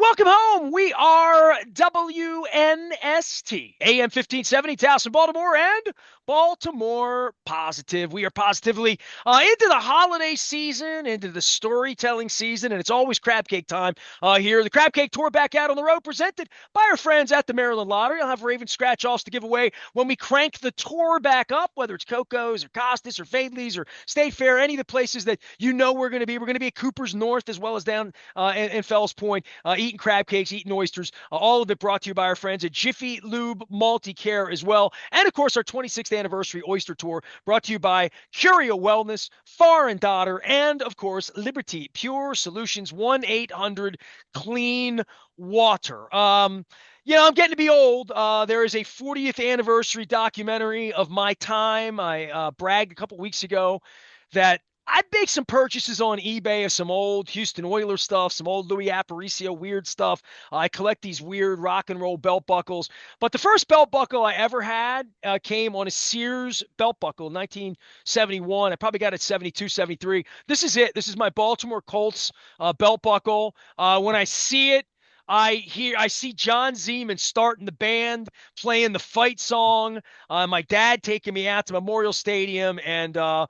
Welcome home. We are WNST, AM 1570, Towson, Baltimore, and Baltimore Positive. We are positively into the holiday season, into the storytelling season, and it's always crab cake time here. The crab cake tour back out on the road, presented by our friends at the Maryland Lottery. I'll have Raven scratch offs to give away when we crank the tour back up, whether it's Coco's or Costas or Fadley's or State Fair, any of the places that you know we're going to be. We're going to be at Cooper's North as well as down in Fells Point, eating crab cakes, eating oysters. All of it brought to you by our friends at Jiffy Lube Multi-Care as well. And of course, our 26th anniversary oyster tour brought to you by Curio Wellness, Far and Daughter, and of course, Liberty Pure Solutions, 1-800 Clean Water. I'm getting to be old. There is a 40th anniversary documentary of my time. I bragged a couple weeks ago that I make some purchases on eBay of some old Houston Oilers stuff, some old Louis Aparicio weird stuff. I collect these weird rock and roll belt buckles. But the first belt buckle I ever had came on a Sears belt buckle in 1971. I probably got it 72, 73. This is it. This is my Baltimore Colts belt buckle. When I see it, I see John Zeman starting the band, playing the fight song. My dad taking me out to Memorial Stadium, and the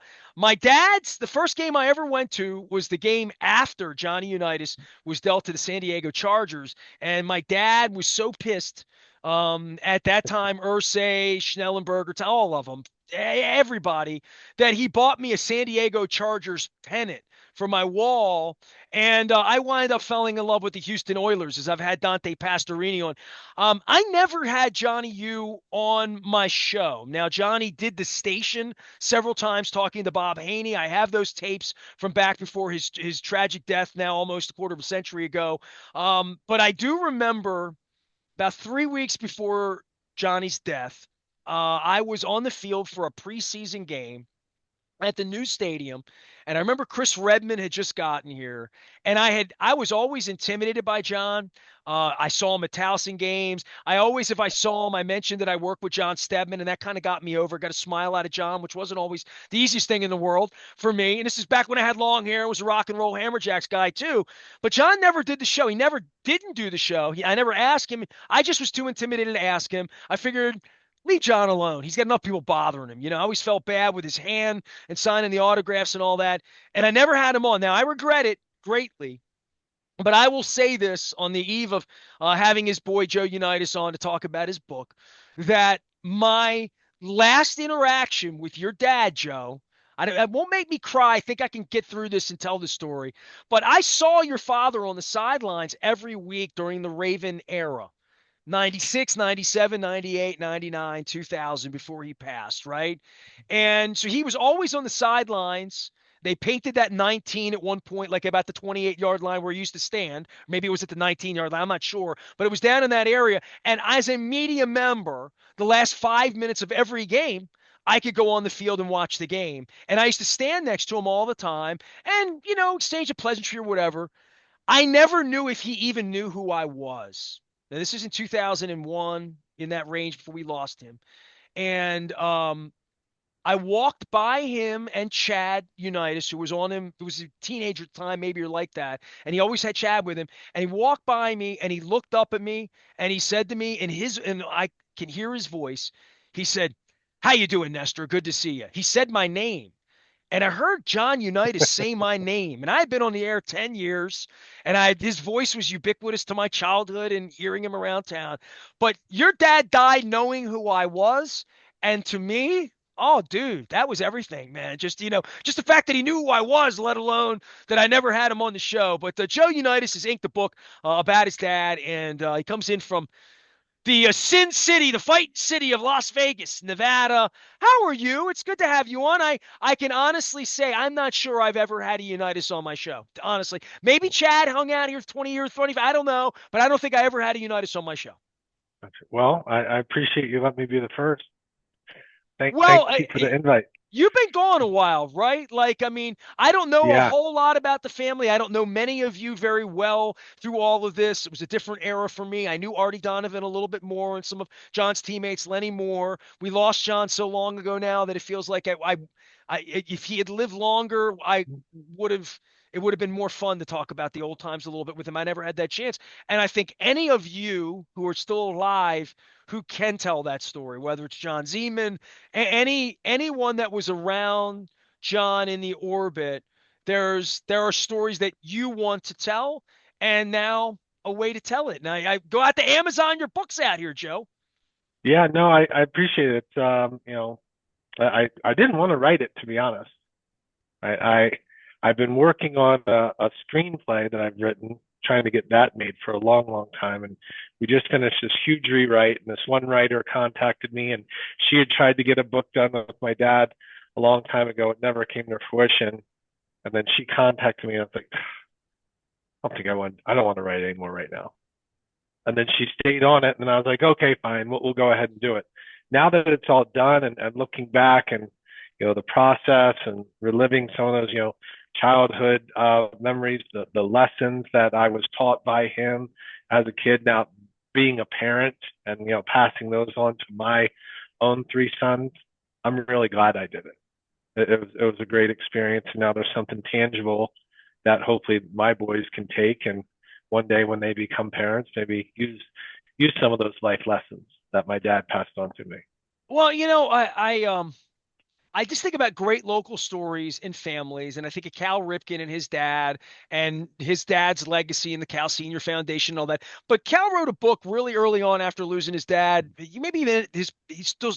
first game I ever went to was the game after Johnny Unitas was dealt to the San Diego Chargers, and my dad was so pissed. At that time, Irsay, Schnellenberger, all of them, everybody, that he bought me a San Diego Chargers pennant for my wall. And I wind up falling in love with the Houston Oilers, as I've had Dante Pastorini on. I never had Johnny U on my show. Now, Johnny did the station several times talking to Bob Haney. I have those tapes from back before his tragic death, now almost a quarter of a century ago. But I do remember about 3 weeks before Johnny's death, I was on the field for a preseason game at the new stadium. And I remember Chris Redman had just gotten here, and I was always intimidated by John. I saw him at Towson games. If I saw him, I mentioned that I worked with John Stedman, and that kind of got me over. Got a smile out of John, which wasn't always the easiest thing in the world for me. And this is back when I had long hair. I was a rock and roll Hammerjacks guy too. But John never did the show. He never didn't do the show. I never asked him. I just was too intimidated to ask him. I figured, leave John alone. He's got enough people bothering him. I always felt bad with his hand and signing the autographs and all that. And I never had him on. Now, I regret it greatly, but I will say this on the eve of having his boy Joe Unitas on to talk about his book, that my last interaction with your dad, Joe, it won't make me cry. I think I can get through this and tell the story. But I saw your father on the sidelines every week during the Raven era. 96, 97, 98, 99, 2000 before he passed, right? And so he was always on the sidelines. They painted that 19 at one point, like about the 28-yard line where he used to stand. Maybe it was at the 19-yard line. I'm not sure. But it was down in that area. And as a media member, the last 5 minutes of every game, I could go on the field and watch the game. And I used to stand next to him all the time and, exchange a pleasantry or whatever. I never knew if he even knew who I was. Now, this is in 2001, in that range before we lost him. And I walked by him and Chad Unitas, who was on him. It was a teenager at the time, maybe you're like that. And he always had Chad with him. And he walked by me and he looked up at me and he said to me, and I can hear his voice. He said, "How you doing, Nestor? Good to see you." He said my name. And I heard John Unitas say my name. And I had been on the air 10 years, and his voice was ubiquitous to my childhood and hearing him around town. But your dad died knowing who I was. And to me, oh, dude, that was everything, man. Just the fact that he knew who I was, let alone that I never had him on the show. But Joe Unitas has inked a book about his dad, and he comes in from the Sin City, the fight city of Las Vegas, Nevada. How are you? It's good to have you on. I can honestly say I'm not sure I've ever had a Unitas on my show. Honestly, maybe Chad hung out here 20 years, 25. I don't know, but I don't think I ever had a Unitas on my show. Well, I appreciate you letting me be the first. Well, Thank you for the invite. you've been gone a while, right? I don't know a Yeah, whole lot about the family. I don't know many of you very well through all of this. It was a different era for me. I knew Artie Donovan a little bit more and some of John's teammates, Lenny Moore. We lost John so long ago now that it feels like if he had lived longer, I would have it would have been more fun to talk about the old times a little bit with him. I never had that chance. And I think any of you who are still alive who can tell that story, whether it's John Zeman, anyone that was around John in the orbit, there are stories that you want to tell, and now a way to tell it. Now I go out to Amazon, your book's out here, Joe. Yeah, no, I appreciate it. I didn't want to write it, to be honest. I, I I've been working on a screenplay that I've written, trying to get that made for a long, long time. And we just finished this huge rewrite, and this one writer contacted me, and she had tried to get a book done with my dad a long time ago. It never came to fruition. And then she contacted me, and I was like, I don't want to write anymore right now. And then she stayed on it, and I was like, okay, fine, we'll go ahead and do it. Now that it's all done, and looking back, and the process, and reliving some of those childhood memories, the lessons that I was taught by him as a kid, now being a parent, and passing those on to my own three sons, I'm really glad I did it. It was a great experience, and now there's something tangible that hopefully my boys can take, and one day when they become parents, maybe use some of those life lessons that my dad passed on to me. Well, I just think about great local stories in families, and I think of Cal Ripken and his dad's legacy and the Cal Senior Foundation and all that. But Cal wrote a book really early on after losing his dad. You maybe even his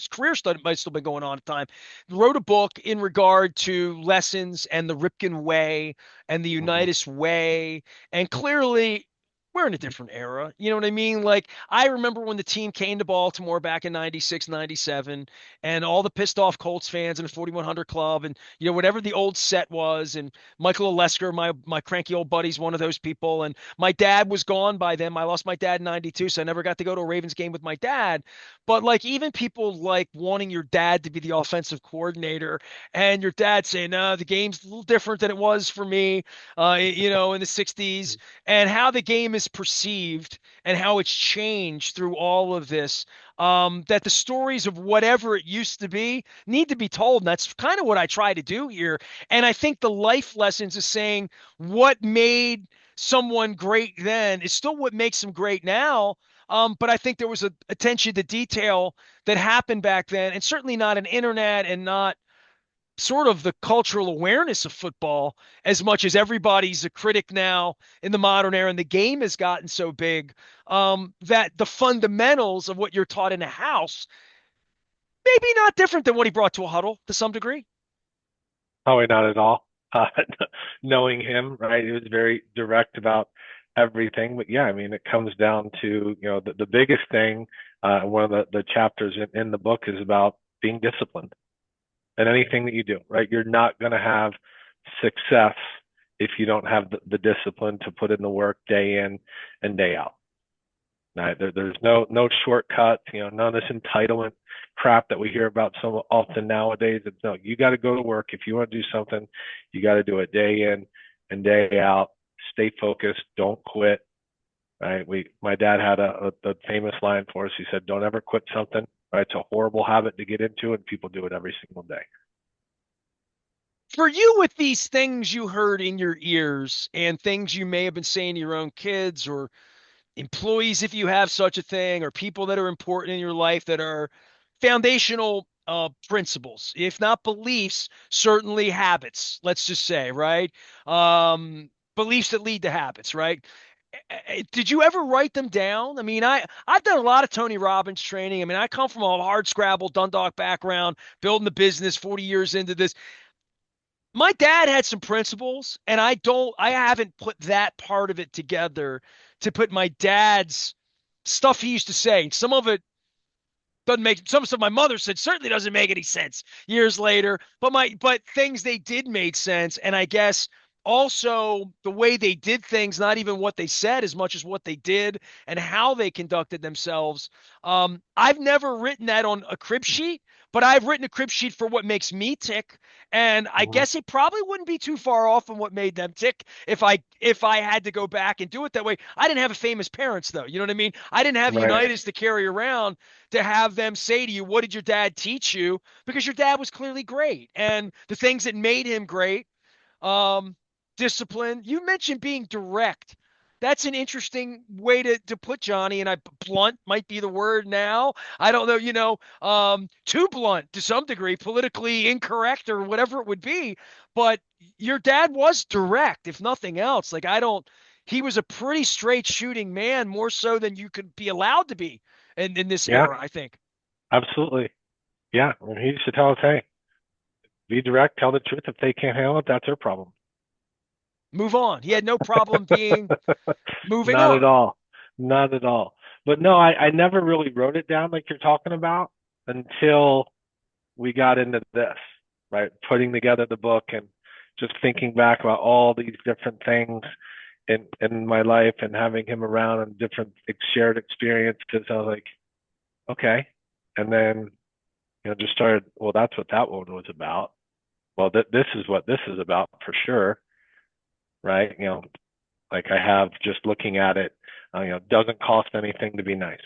career study might still been going on at the time. Wrote a book in regard to lessons and the Ripken way and the Mm-hmm. Unitas way, and clearly we're in a different era. You know what I mean? Like, I remember when the team came to Baltimore back in 96, 97, and all the pissed off Colts fans in the 4100 Club, and, whatever the old set was. And Michael Olesker, my cranky old buddy's one of those people. And my dad was gone by then. I lost my dad in 92, so I never got to go to a Ravens game with my dad. But, like, even people like wanting your dad to be the offensive coordinator, and your dad saying, no, the game's a little different than it was for me, in the 60s, and how the game is perceived and how it's changed through all of this. That the stories of whatever it used to be need to be told. And that's kind of what I try to do here. And I think the life lessons is saying what made someone great then is still what makes them great now. But I think there was a attention to detail that happened back then, and certainly not an internet and not sort of the cultural awareness of football as much as everybody's a critic now in the modern era, and the game has gotten so big, that the fundamentals of what you're taught in a house maybe not different than what he brought to a huddle to some degree. Probably not at all. Uh, Knowing him, right? He was very direct about everything. But yeah, I mean, it comes down to, the biggest thing. One of the chapters in the book is about being disciplined in anything that you do, right? You're not going to have success if you don't have the discipline to put in the work day in and day out. Right? There's no shortcuts, none of this entitlement crap that we hear about so often nowadays. It's no, you got to go to work. If you want to do something, you got to do it day in and day out. Stay focused. Don't quit. Right? My dad had a famous line for us. He said, "Don't ever quit something. Right? It's a horrible habit to get into, and people do it every single day." For you, with these things you heard in your ears and things you may have been saying to your own kids or employees, if you have such a thing, or people that are important in your life that are foundational principles, if not beliefs, certainly habits, let's just say, right? Beliefs that lead to habits, right? Did you ever write them down? I mean, I've done a lot of Tony Robbins training. I mean, I come from a hard scrabble Dundalk background, building the business 40 years into this. My dad had some principles, and I haven't put that part of it together to put my dad's stuff he used to say. Some of it doesn't make, some stuff my mother said certainly doesn't make any sense years later, but things they did made sense. And I guess also the way they did things, not even what they said as much as what they did and how they conducted themselves. I've never written that on a crib sheet, but I've written a crib sheet for what makes me tick. And I Mhm. guess it probably wouldn't be too far off from what made them tick if I had to go back and do it that way. I didn't have a famous parents though. You know what I mean? I didn't have Right. Unitas to carry around to have them say to you, what did your dad teach you? Because your dad was clearly great. And the things that made him great, um, discipline. You mentioned being direct. That's an interesting way to put Johnny, and blunt might be the word now. I don't know, too blunt to some degree, politically incorrect or whatever it would be. But your dad was direct, if nothing else. Like I don't, he was a pretty straight shooting man, more so than you could be allowed to be in this Yeah, era, I think. absolutely. Yeah, and he used to tell us, hey, be direct, tell the truth. If they can't handle it, that's their problem. Move on. He had no problem being moving Not at on. all. Not at all. But no, I never really wrote it down like you're talking about until we got into this, right? Putting together the book and just thinking back about all these different things in my life and having him around and different shared experiences. I was like, okay. And then, just started, well, that's what that one was about. Well, this is what this is about for sure, right? Like I have just looking at it, doesn't cost anything to be nice.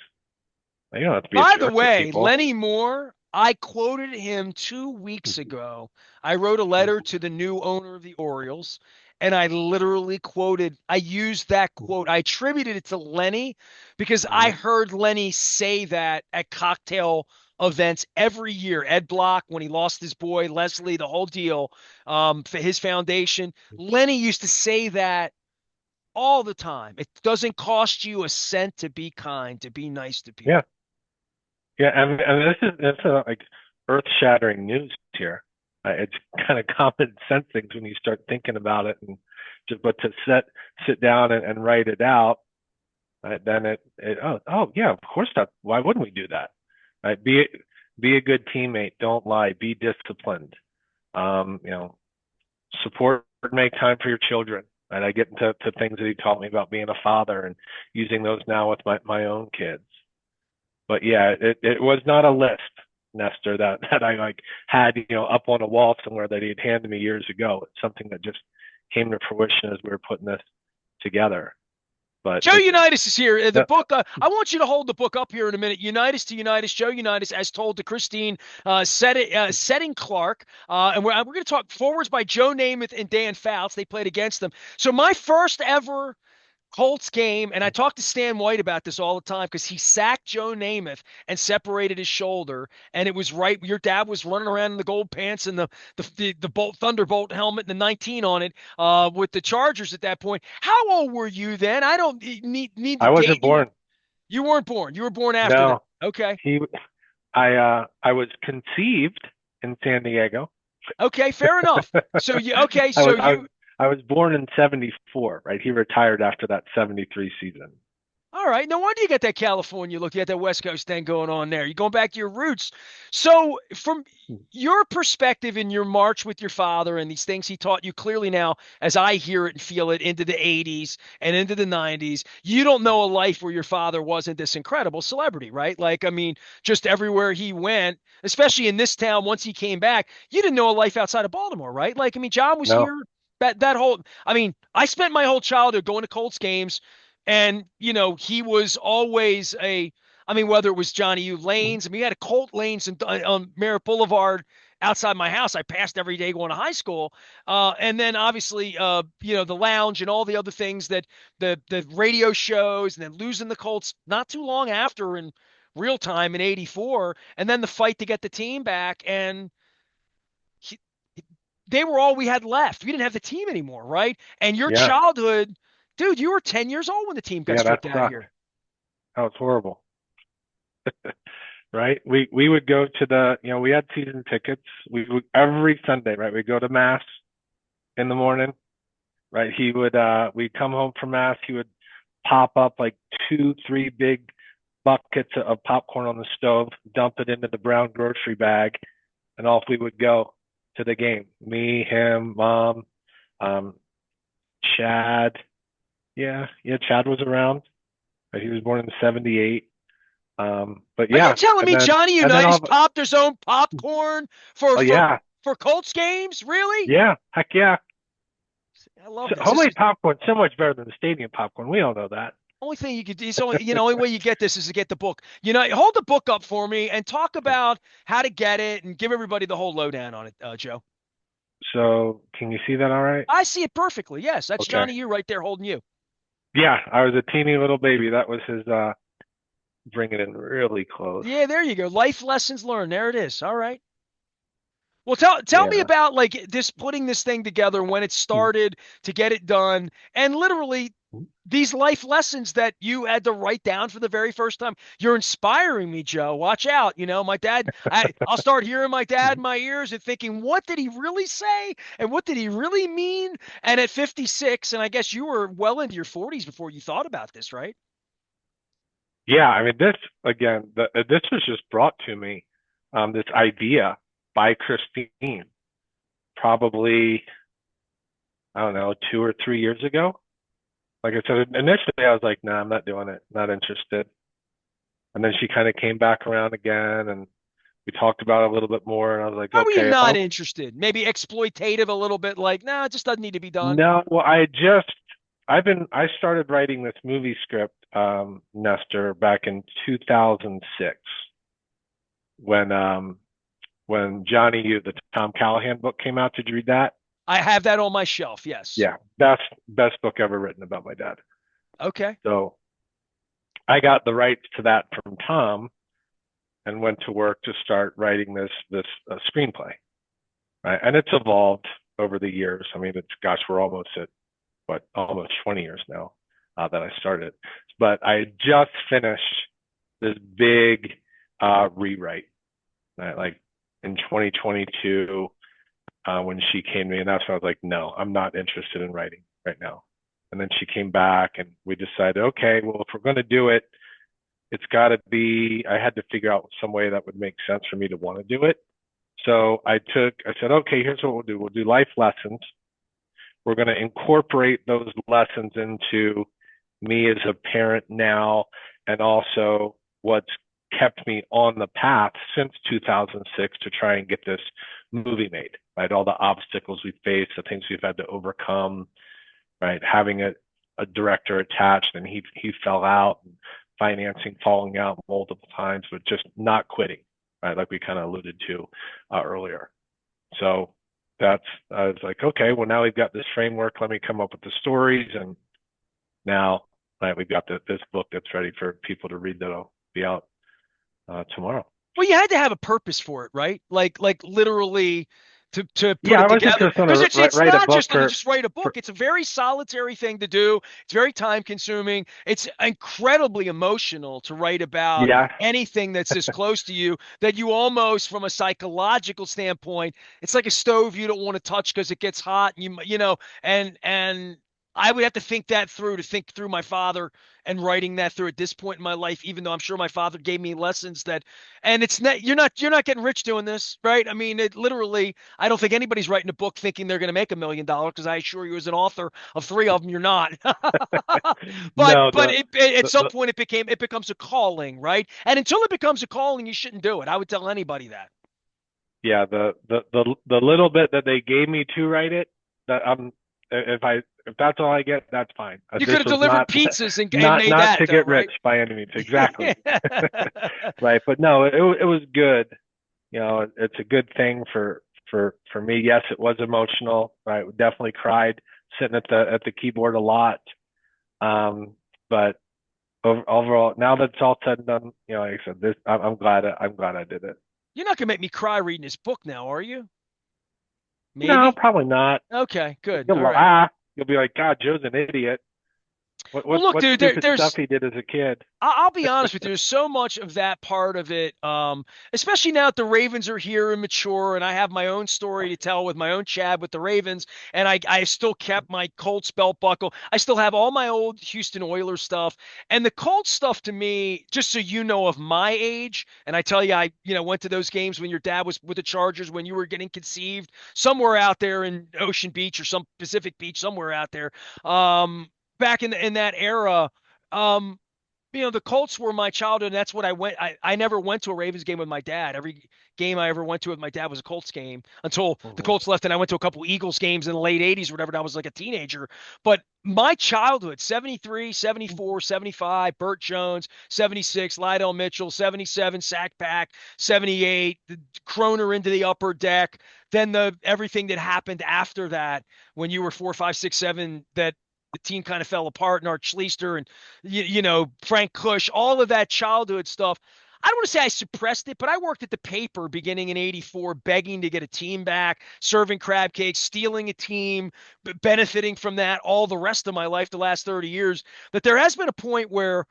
You don't have to be a By the jerk to way, people. Lenny Moore, I quoted him 2 weeks ago. I wrote a letter to the new owner of the Orioles, and I literally I used that quote. I attributed it to Lenny because I Mhm. heard Lenny say that at cocktail events every year. Ed Block, when he lost his boy, Leslie, the whole deal, for his foundation. Lenny used to say that all the time. It doesn't cost you a cent to be kind, to be nice to Yeah, people. yeah, and this is like earth-shattering news here. It's kind of common sense things when you start thinking about it, and just but to sit down and write it out, then oh yeah, of course not. Why wouldn't we do that? Right? Be a good teammate. Don't lie. Be disciplined. Um, you know, support. Make time for your children. And I get into things that he taught me about being a father and using those now with my own kids. But yeah, it was not a list, Nestor, that I like had, up on a wall somewhere that he had handed me years ago. It's something that just came to fruition as we were putting this together. But Joe it's Unitas is here. The that book, I want you to hold the book up here in a minute. Unitas to Unitas, Joe Unitas, as told to Christine Setting Clark. And we're going to talk forwards by Joe Namath and Dan Fouts. They played against them. So, my first ever Colts game, and I talked to Stan White about this all the time because he sacked Joe Namath and separated his shoulder, and it was right. Your dad was running around in the gold pants and the Bolt Thunderbolt helmet and the 19 on it with the Chargers at that point. How old were you then? I don't need to I date wasn't you. born. You weren't born. You were born after that. No, Okay. he I was conceived in San Diego. Okay. Fair enough. So you okay? I So was I you was I was born in '74, right? He retired after that '73 season. All right. No wonder you got that California look. You got that West Coast thing going on there. You're going back to your roots. So, from your perspective in your march with your father and these things he taught you clearly now, as I hear it and feel it into the 80s and into the 90s, you don't know a life where your father wasn't this incredible celebrity, right? Like, I mean, just everywhere he went, especially in this town, once he came back, you didn't know a life outside of Baltimore, right? Like, I mean, John was No, here. That whole, I mean, I spent my whole childhood going to Colts games and, he was always I mean, whether it was Johnny U lanes, I mean, we had a Colt lanes on Merritt Boulevard outside my house. I passed every day going to high school. And then obviously, the lounge and all the other things that the radio shows and then losing the Colts not too long after in real time in 84. And then the fight to get the team back. And he, they were all we had left. We didn't have the team anymore, right? And your yeah, childhood, dude, you were 10 years old when the team got yeah, that stripped out of sucked. here. That was horrible, right? We would go to we had season tickets. We would every Sunday, right? We'd go to mass in the morning, right? We'd come home from mass. He would pop up like two, three big buckets of popcorn on the stove, dump it into the brown grocery bag, and off we would go to the game. Me, him, mom, um, Chad. Yeah, yeah, Chad was around. He was born in '78. But Are you yeah, telling and me then Johnny and then Unitas all. popped his own popcorn for Oh for yeah, for Colts games? Really? yeah, heck yeah. I love So, this. This homemade is popcorn so much better than the stadium popcorn. We all know that. only thing you could do. It's only only way you get this is to get the book. Hold the book up for me and talk about how to get it and give everybody the whole lowdown on it, Joe. So can you see that all right? I see it perfectly. Yes, that's Okay. Johnny U right there holding you. Yeah, I was a teeny little baby. That was his bringing it in really close. Yeah, there you go. Life lessons learned. There it is. All right. Well, tell me Yeah. about like this putting this thing together when it started to get it done, and literally these life lessons that you had to write down for the very first time. You're inspiring me, Joe. Watch out. You know, my dad, I'll start hearing my dad in my ears and thinking, what did he really say? And what did he really mean? And at 56, and I guess you were well into your 40s before you thought about this, right? Yeah, I mean this again, this was just brought to me, this idea by Christine, probably, I don't know, 2 or 3 years ago. Like I said, initially I was like, nah, I'm not doing it, not interested. And then she kind of came back around again and we talked about it a little bit more and I was like, Why were you okay, if not I'm interested? Maybe exploitative a little bit, like, nah, it just doesn't need to be done. no, well, I started writing this movie script, Nestor, back in 2006 when Johnny U, the Tom Callahan book came out. Did you read that? I have that on my shelf. Yes. Yeah, best book ever written about my dad. Okay. So I got the rights to that from Tom and went to work to start writing this screenplay. Right, and it's evolved over the years. I mean, it's gosh, we're almost at what almost 20 years now that I started. But I just finished this big rewrite, right? Like in 2022 when she came to me, and that's when I was like, no, I'm not interested in writing right now. And then she came back, and we decided, okay, well, if we're going to do it, it's got to be. I had to figure out some way that would make sense for me to want to do it. So I said, okay, here's what we'll do. We'll do life lessons. We're going to incorporate those lessons into me as a parent now, and also what's kept me on the path since 2006 to try and get this movie made, right? All the obstacles we faced, the things we've had to overcome, right? Having a director attached and he fell out, and financing falling out multiple times, but just not quitting, right? Like we kind of alluded to earlier. So that's, I was like, okay, well, now we've got this framework. Let me come up with the stories. And now, right, we've got this book that's ready for people to read that'll be out tomorrow. Well, you had to have a purpose for it, right? Like literally to put Yeah, it I wasn't together just going because to it's write a not book just to just write a book. for, It's a very solitary thing to do. It's very time consuming. It's incredibly emotional to write about yeah, anything that's this close to you that you almost from a psychological standpoint, it's like a stove you don't want to touch because it gets hot and you know and I would have to think that through to think through my father and writing that through at this point in my life, even though I'm sure my father gave me lessons that, and it's not, you're not getting rich doing this, right? I mean, it literally, I don't think anybody's writing a book thinking they're going to make $1 million because I assure you as an author of three of them, you're not. but, no, but at some the point it becomes a calling, right? And until it becomes a calling, you shouldn't do it. I would tell anybody that. yeah, the little bit that they gave me to write it, that if I if that's all I get, that's fine. You could This have was delivered not pizzas and not made not that to though, get right? rich by any means. Exactly. Right. But no, it was good. You know, it's a good thing for me. Yes, it was emotional. Right. Definitely cried sitting at the keyboard a lot. But overall, now that it's all said and done, you know, like I said, I'm glad I did it. You're not going to make me cry reading this book now, are you? No, Maybe. probably not. Okay, good. You'll All right. laugh. You'll be like, God, Joe's an idiot. Well, look, What dude, stupid stuff there's he did as a kid. I'll be honest with you. There's so much of that part of it, especially now that the Ravens are here and mature, and I have my own story to tell with my own Chad with the Ravens, and I still kept my Colts belt buckle. I still have all my old Houston Oilers stuff, and the Colts stuff to me, just so you know of my age, and I tell you, I went to those games when your dad was with the Chargers when you were getting conceived somewhere out there in Ocean Beach or some Pacific Beach somewhere out there, back in that era. Um, The Colts were my childhood. And that's what I went. I never went to a Ravens game with my dad. Every game I ever went to with my dad was a Colts game until the Hmm. Colts left. And I went to a couple Eagles games in the late 80s or whatever. And I was like a teenager. But my childhood, 73, 74, 75, Burt Jones, 76, Lydell Mitchell, 77, Sack Pack, 78, the Croner into the upper deck. Then everything that happened after that when you were 4, 5, 6, 7, that the team kind of fell apart, and Art Schlichter and Frank Kush, all of that childhood stuff. I don't want to say I suppressed it, but I worked at the paper beginning in '84, begging to get a team back, serving crab cakes, stealing a team, benefiting from that all the rest of my life, the last 30 years. That there has been a point where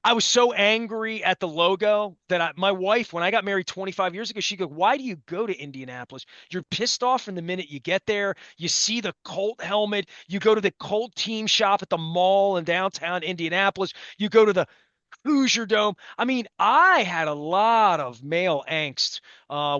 I was so angry at the logo that my wife, when I got married 25 years ago, she goes, "Why do you go to Indianapolis? You're pissed off from the minute you get there. You see the Colt helmet. You go to the Colt team shop at the mall in downtown Indianapolis. You go to the Hoosier Dome. I mean, I had a lot of male angst,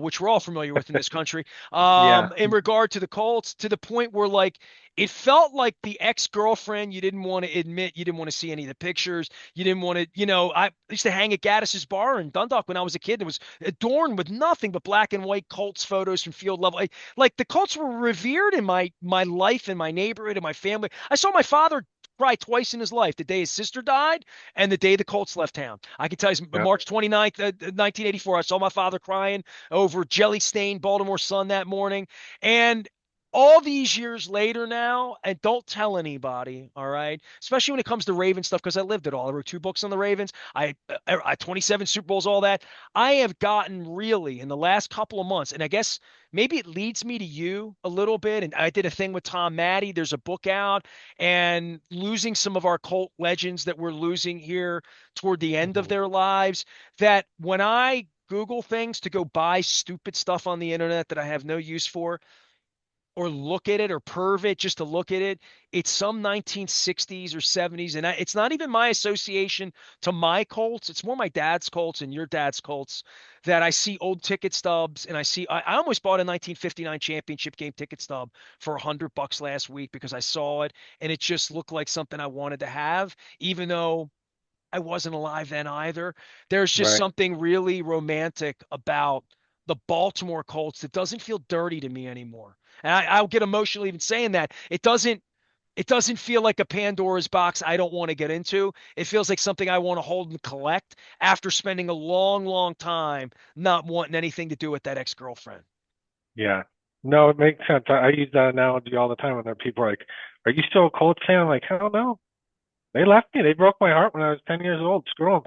which we're all familiar with in this country, Yeah, in regard to the Colts, to the point where like it felt like the ex-girlfriend you didn't want to admit, you didn't want to see any of the pictures, you didn't want to, I used to hang at Gaddis's bar in Dundalk when I was a kid. It was adorned with nothing but black and white Colts photos from field level. Like the Colts were revered in my life, in my neighborhood, in my family. I saw my father cry twice in his life: the day his sister died and the day the Colts left town. I can tell you, yeah, March 29th, 1984, I saw my father crying over jelly stained Baltimore Sun that morning. And all these years later now, and don't tell anybody, all right? Especially when it comes to Raven stuff, because I lived it all. I wrote 2 books on the Ravens. I 27 Super Bowls, all that. I have gotten really in the last couple of months, and I guess maybe it leads me to you a little bit. And I did a thing with Tom Maddie. There's a book out, and losing some of our cult legends that we're losing here toward the end of hmm their lives. That when I Google things to go buy stupid stuff on the internet that I have no use for, or look at it or perv it just to look at it, it's some 1960s or 70s. And it's not even my association to my Colts. It's more my dad's Colts and your dad's Colts that I see old ticket stubs. And I almost bought a 1959 championship game ticket stub for $100 last week because I saw it and it just looked like something I wanted to have, even though I wasn't alive then either. There's just right. something really romantic about the Baltimore Colts that doesn't feel dirty to me anymore. And I'll get emotional even saying that. It doesn't feel like a Pandora's box I don't want to get into. It feels like something I want to hold and collect after spending a long, long time not wanting anything to do with that ex-girlfriend. Yeah. No, it makes sense. I use that analogy all the time when there are people like, "Are you still a Colts fan?" I'm like, hell no. They left me. They broke my heart when I was 10 years old. Screw them.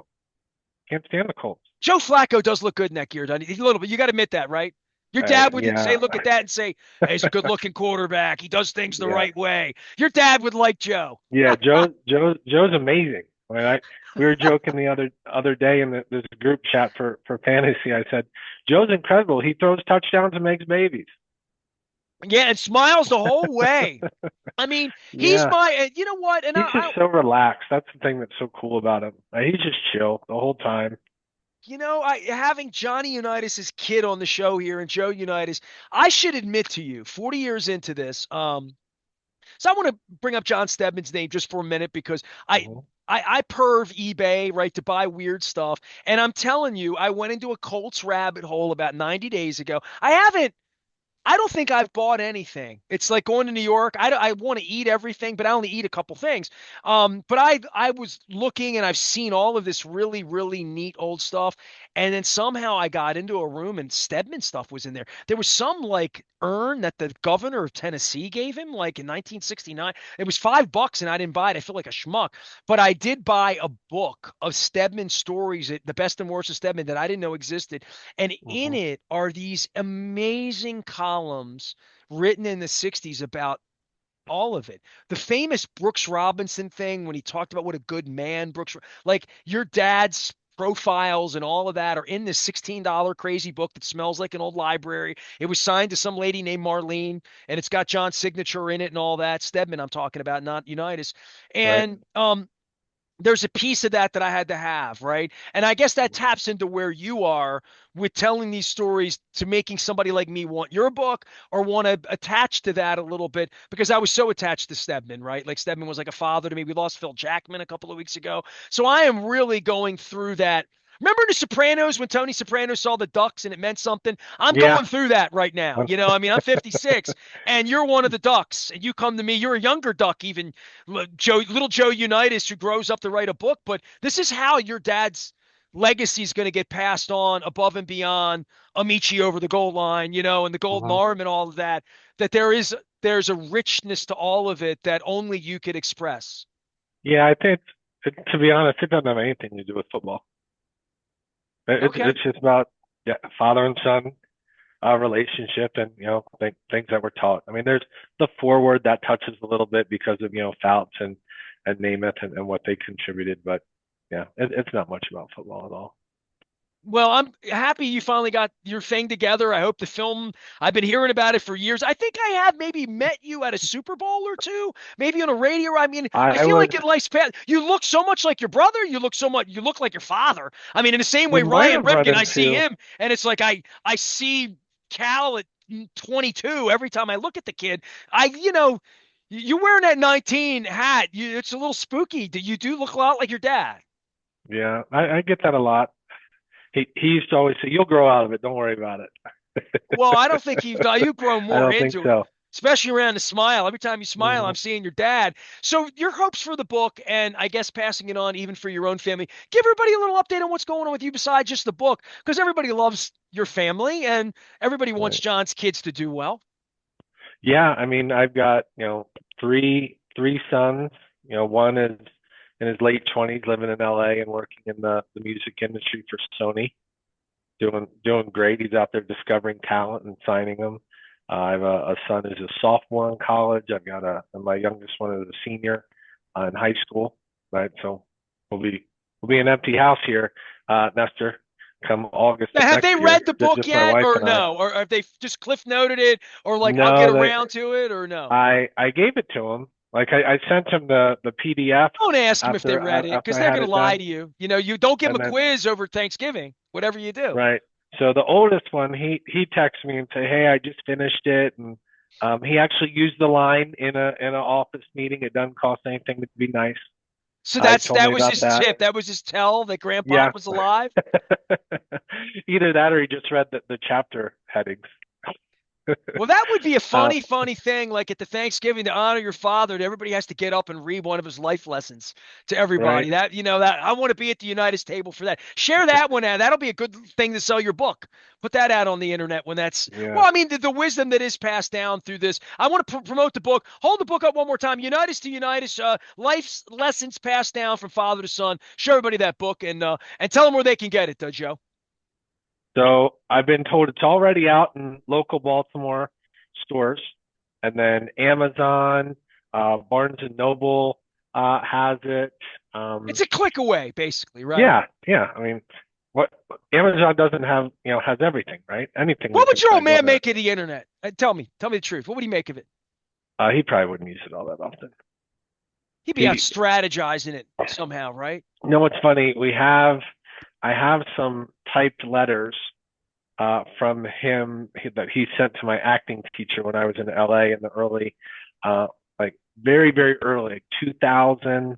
Can't stand the Colts. Joe Flacco does look good in that gear, doesn't he? A little bit. You got to admit that, right? Your dad would say, Yeah, look at that and say, hey, he's a good looking quarterback. He does things the yeah, right way. Your dad would like Joe. yeah. Joe's amazing. I mean, we were joking the other day in this group chat for fantasy. I said, Joe's incredible. He throws touchdowns and makes babies. Yeah, and smiles the whole way. I mean, he's Yeah, you know what? And he's just so relaxed. That's the thing that's so cool about him. He's just chill the whole time. having Johnny Unitas' as kid on the show here and Joe Unitas, I should admit to you, 40 years into this, so I want to bring up John Stedman's name just for a minute because I Mhm. I perv eBay, right, to buy weird stuff. And I'm telling you, I went into a Colts rabbit hole about 90 days ago. I don't think I've bought anything. It's like going to New York. I want to eat everything, but I only eat a couple things. But I was looking and I've seen all of this really, really neat old stuff. And then somehow I got into a room and Stedman stuff was in there. There was some like urn that the governor of Tennessee gave him like in 1969. It was $5 and I didn't buy it. I feel like a schmuck. But I did buy a book of Stedman stories, the best and worst of Stedman that I didn't know existed. And in Mhm. it are these amazing columns written in the 60s about all of it. The famous Brooks Robinson thing when he talked about what a good man like your dad's profiles and all of that are in this $16 crazy book that smells like an old library. It was signed to some lady named Marlene and it's got John's signature in it and all that. Stedman I'm talking about, not Unitas. Right. And there's a piece of that I had to have, right? And I guess that taps into where you are with telling these stories to making somebody like me want your book or want to attach to that a little bit because I was so attached to Stedman, right? Like Stedman was like a father to me. We lost Phil Jackman a couple of weeks ago. So I am really going through that. Remember The Sopranos when Tony Soprano saw the ducks and it meant something? I'm Yeah. going through that right now. You know, I mean, I'm 56 and you're one of the ducks and you come to me, you're a younger duck even little Joe Unitas who grows up to write a book, but this is how your dad's legacy is going to get passed on above and beyond Amici over the goal line, you know, and the golden Mhm. arm and all of that, that there's a richness to all of it that only you could express. Yeah, I think to be honest, it doesn't have anything to do with football. Okay. It's just about, yeah, father and son relationship, and things that were taught. I mean, there's the forward that touches a little bit because of Fouts and Namath and what they contributed, but yeah, it's not much about football at all. Well, I'm happy you finally got your thing together. I hope the film, I've been hearing about it for years. I think I have maybe met you at a Super Bowl or two, maybe on a radio. I mean, I I feel was like in life's past, you look so much like your brother. You look like your father. I mean, in the same We way, might Ryan have run Ripken, I see into. him and it's like I see Cal at 22 every time I look at the kid. You wearing that 19 hat, it's a little spooky. You do look a lot like your dad. Yeah, I get that a lot. He used to always say, "You'll grow out of it. Don't worry about it." Well, I don't think you've grown I more don't think into it, so. especially around the smile. Every time you smile, Hmm. I'm seeing your dad. So your hopes for the book, and I guess passing it on even for your own family. Give everybody a little update on what's going on with you besides just the book, because everybody loves your family and everybody wants Right. John's kids to do well. Yeah, I mean, I've got, three sons. One is in his late 20s, living in LA and working in the music industry for Sony, doing great. He's out there discovering talent and signing them. I have a son who's a sophomore in college. I've got my youngest one is a senior in high school, right? So we'll be an empty house here, Nestor, come August Now, of have next they year. read the book Just my yet, wife or and I. no? Or have they just cliff noted it, or like I'll get No, around to it, or no? I gave it to him. Like I sent him the PDF Don't ask them if they after read it, because I they're had going to it lie done, to you. You know, you don't give them and a then quiz over Thanksgiving, whatever you do. right. So the oldest one, he texted me and say, "Hey, I just finished it," and he actually used the line in an office meeting. It doesn't cost anything to be nice. So He that's told that me was about his that. tip. That was his tell that Grandpa Yeah. was alive. Either that or he just read the chapter headings. Well, that would be a uh, funny, funny thing. Like at the Thanksgiving to honor your father, that everybody has to get up and read one of his life lessons to right. everybody. That I want to be at the Unitas table for that. Share that one out. That'll be a good thing to sell your book. Put that out on the internet when that's Yeah. well. I mean, the wisdom that is passed down through this. I want to promote the book. Hold the book up one more time. Unitas to Unitas. Life's lessons passed down from father to son. Show everybody that book and tell them where they can get it, Joe. So I've been told it's already out in local Baltimore stores, and then Amazon, Barnes and Noble has it. It's a click away, basically, right? Yeah, yeah. I mean, what Amazon doesn't have, has everything, right? Anything we What can would your kind old of go man to. make of the internet? Tell me the truth. What would he make of it? He probably wouldn't use it all that often. He'd be out He, strategizing it somehow, right? what's funny? I have some typed letters from him that he sent to my acting teacher when I was in LA in the early, like very, very early, like 2000,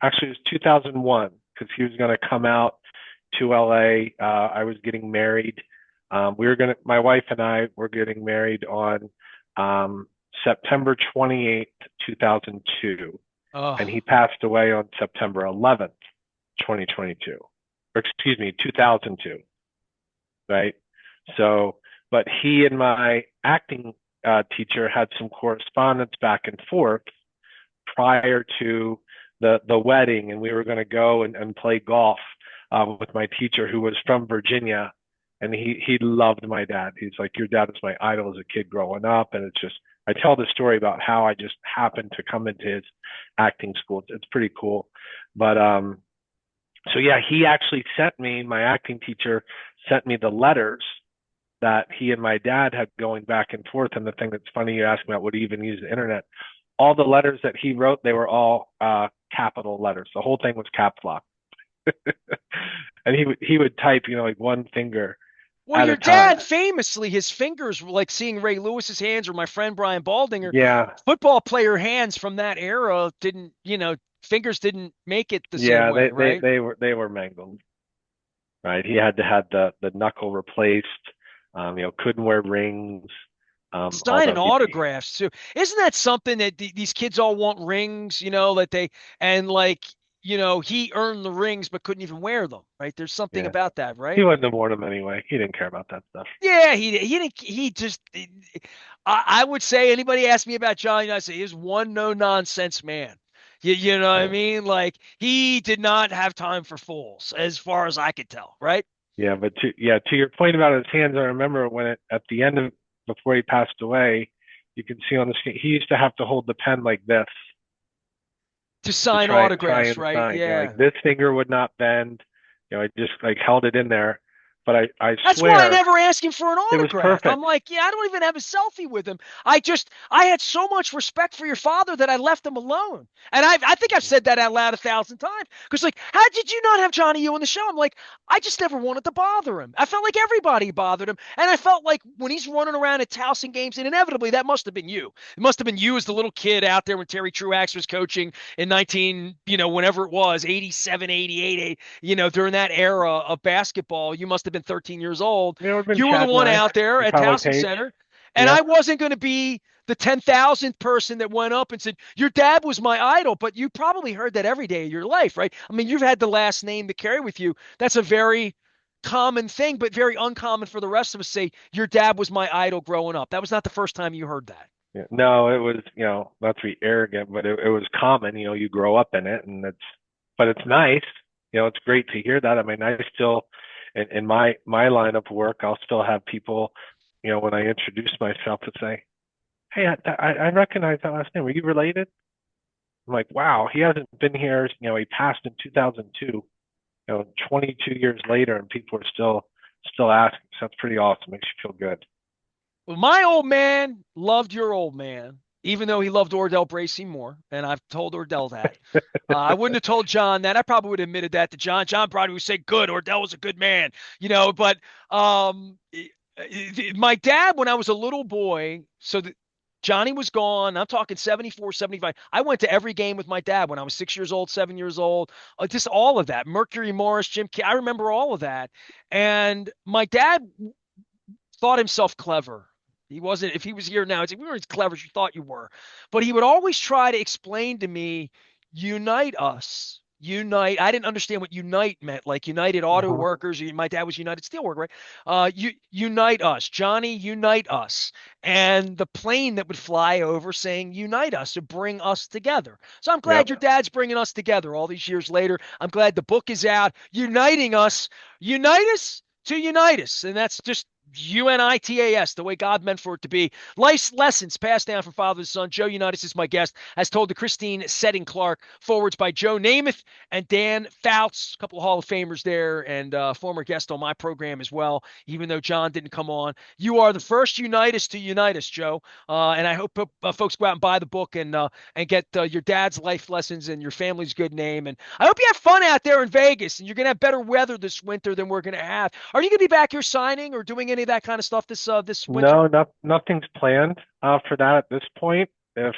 actually it was 2001, because he was going to come out to LA. I was getting married. My wife and I were getting married on September 28th, 2002, and Oh, he passed away on September 11th, 2022, or excuse me, 2002, right? So, but he and my acting teacher had some correspondence back and forth prior to the wedding, and we were going to go and play golf with my teacher who was from Virginia, and he loved my dad. He's like, your dad was my idol as a kid growing up, and it's just I tell the story about how I just happened to come into his acting school. It's pretty cool, but so yeah, he actually sent me, my acting teacher sent me the letters that he and my dad had going back and forth. And the thing that's funny, you asked me about would he even use the internet. All the letters that he wrote, they were all capital letters. The whole thing was caps lock. And he would type, like one finger Well, at a your time. dad famously, his fingers were like seeing Ray Lewis's hands or my friend Brian Baldinger. Yeah, Football player hands from that era didn't, fingers didn't make it the same yeah, way, they they right? they were they were mangled, right? He had to have the knuckle replaced. Couldn't wear rings. Signing Although autographs too. Isn't that something that these kids all want rings, that they, and like, he earned the rings but couldn't even wear them, right? There's something yeah, about that, he right? wouldn't have worn them anyway. He didn't care about that stuff. Yeah, he didn't he just I would say anybody ask me about Johnny, I say he's one no nonsense man. You know what I Yeah, mean? Like he did not have time for fools, as far as I could tell, right? yeah, but to your point about his hands, I remember when at the end of before he passed away, you can see on the screen he used to have to hold the pen like this To to sign try autographs, and right? sign. Like Yeah. this finger would not bend. I just like held it in there. But I That's why I swear never ask him for an it was autograph. I'm perfect. like, yeah, I don't even have a selfie with him. I had so much respect for your father that I left him alone. And I think I've said that out loud 1,000 times. Because, like, how did you not have Johnny U on the show? I'm like, I just never wanted to bother him. I felt like everybody bothered him. And I felt like when he's running around at Towson games, and inevitably that must have been you. It must have been you as the little kid out there when Terry Truax was coaching in 19, whenever it was, 87, 88, during that era of basketball. You must have been 13 years old. It would have been You were the Chad and one I out there and at Conway Towson Page. Center, and Yeah. I wasn't going to be the 10,000th person that went up and said, your dad was my idol, but you probably heard that every day of your life, right? I mean, you've had the last name to carry with you. That's a very common thing, but very uncommon for the rest of us to say, your dad was my idol growing up. That was not the first time you heard that. Yeah. No, it was, not to be arrogant, but it was common. You grow up in it, and but it's nice. It's great to hear that. I mean, I still, in my line of work, I'll still have people, when I introduce myself to say, "Hey, I recognize that last name. Are you related?" I'm like, "Wow, he hasn't been here. He passed in 2002. 22 years later, and people are still asking. So that's pretty awesome. Makes you feel good." Well, my old man loved your old man, even though he loved Ordell Bracy more. And I've told Ordell that. I wouldn't have told John that. I probably would have admitted that to John. John probably would say, good, Ordell was a good man, but my dad, when I was a little boy, so that Johnny was gone. I'm talking 74, 75. I went to every game with my dad when I was 6 years old, 7 years old. Just all of that. Mercury Morris, I remember all of that. And my dad thought himself clever. He wasn't, if he was here now, it's like, we weren't as clever as you thought you were. But he would always try to explain to me, unite us. Unite. I didn't understand what unite meant, like United Auto Hmm. Workers. Or my dad was United Steelworker, right? Unite us, Johnny. Unite us, and the plane that would fly over saying "Unite us" to bring us together. So I'm glad Yep. your dad's bringing us together all these years later. I'm glad the book is out, uniting us, unite us to unite us, and that's just UNITAS, the way God meant for it to be. Life's lessons passed down from father to son. Joe Unitas is my guest, as told to Christine Setting Clark. Forwards by Joe Namath and Dan Fouts, a couple of Hall of Famers there, and former guest on my program as well, even though John didn't come on. You are the first Unitas to unite us, Joe. And I hope folks go out and buy the book and get your dad's life lessons and your family's good name. And I hope you have fun out there in Vegas, and you're going to have better weather this winter than we're going to have. Are you going to be back here signing or doing any of that kind of stuff this winter? No, nothing's planned for that at this point. If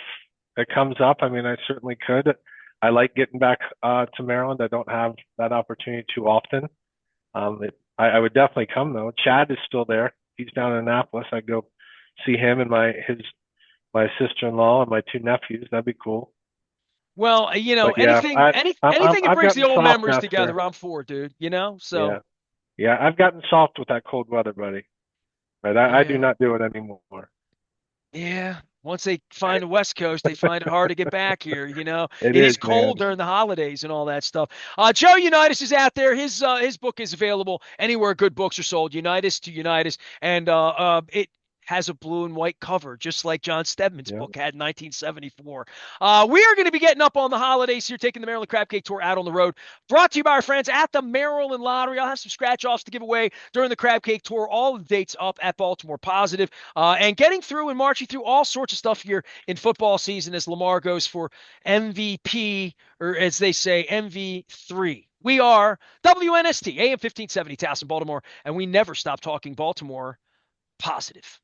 it comes up, I mean, I certainly could. I like getting back to Maryland. I don't have that opportunity too often. I would definitely come though. Chad is still there. He's down in Annapolis. I'd go see him and my sister-in-law and my two nephews. That'd be cool. Well, But yeah, anything that I've brings the gotten old soft, memories together, Nestor. I'm for, dude. Yeah, So yeah, I've gotten soft with that cold weather, buddy. Right, I do yeah, not do it anymore. yeah. Once they find the West Coast, they find it hard to get back here. It It is, is cold man. during the holidays and all that stuff. Joe Unitas is out there. His book is available anywhere good books are sold. Unitas to Unitas, and it has a blue and white cover, just like John Stedman's Yeah. book had in 1974. We are going to be getting up on the holidays here, taking the Maryland Crab Cake Tour out on the road. Brought to you by our friends at the Maryland Lottery. I'll have some scratch offs to give away during the Crab Cake Tour. All the dates up at Baltimore Positive. And getting through and marching through all sorts of stuff here in football season as Lamar goes for MVP, or as they say, MV3. We are WNST, AM 1570, Towson, Baltimore, and we never stop talking Baltimore positive.